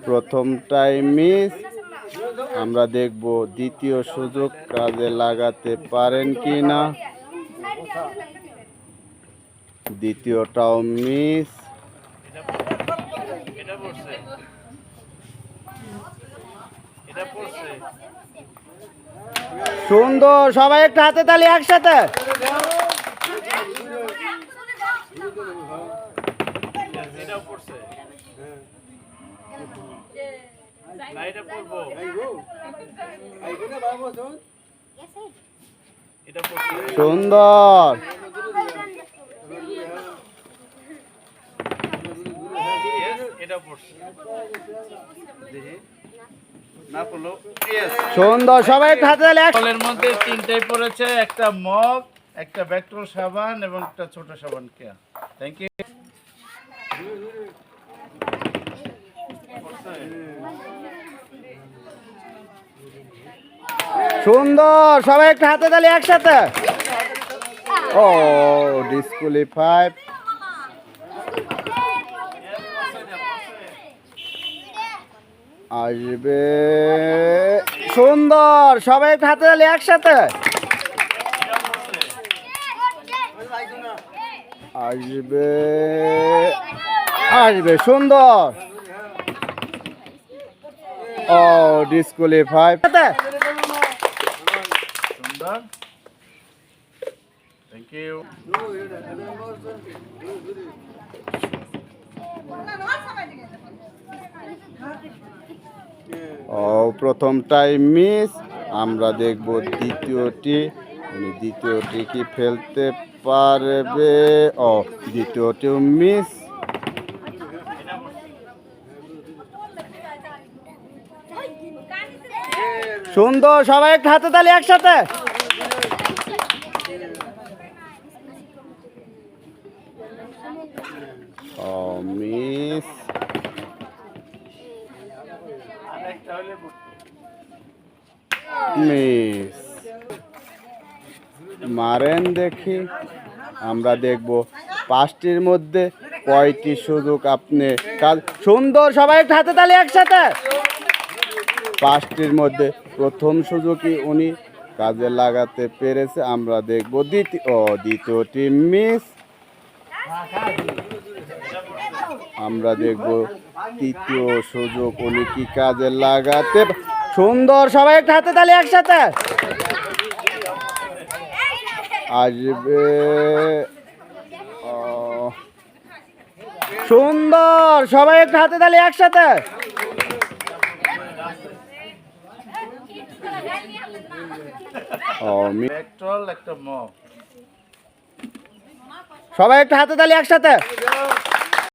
প্রথমটাই miss. আমরা দেখব দ্বিতীয় সুযোগ কাজে লাগাতে পারেন কি না। দ্বিতীয়টাও মিস। সুন্দর, সবাই একটা হাতে তালি একসাথে। সুন্দর, সুন্দর, সবাই একটা হাতে তালি। ফলের মধ্যে তিনটাই পড়েছে, একটা মগ, একটা ব্যাকট্রল সাবান এবং একটা ছোট সাবান। Thank you. সুন্দর, সবাই একটা হাতে তালি একসাথে। ও ডিসকোয়ালিফাই। আসবে। সুন্দর, সবাই একটা হাতে তালি একসাথে। আসবে, আসবে। সুন্দর। ও ডিসকোয়ালিফাই। সুন্দর, থ্যাংক ইউ। ও প্রথমটাই মিস। আমরা দেখব দ্বিতীয়টি। উনি দ্বিতীয়টি কি ফেলতে পারবে? ও দ্বিতীয়টিও মিস। সুন্দর, সবাই একটা হাতে তালি একসাথে। ও মিস। মিস। মারেন দেখি। আমরা দেখব পাঁচটির মধ্যে কয়টি সুযোগ আপনি কাজ। সুন্দর, সবাই একটা হাতে তালি একসাথে। পাঁচটির মধ্যে প্রথম সুযোগই উনি কাজে লাগাতে পেরেছে। আমরা দেখব দ্বিতীয়টি মিস। আমরা দেখব তৃতীয় সুযোগ উনি কি কাজে লাগাতে। সুন্দর, সবাই একটা হাতে তালি একসাথে। আসবে। সুন্দর, সবাই একটা হাতে তালি একসাথে। ব্যাকট্রল, একটা মগ। সবাই একটা হাতে তালি একসাথে।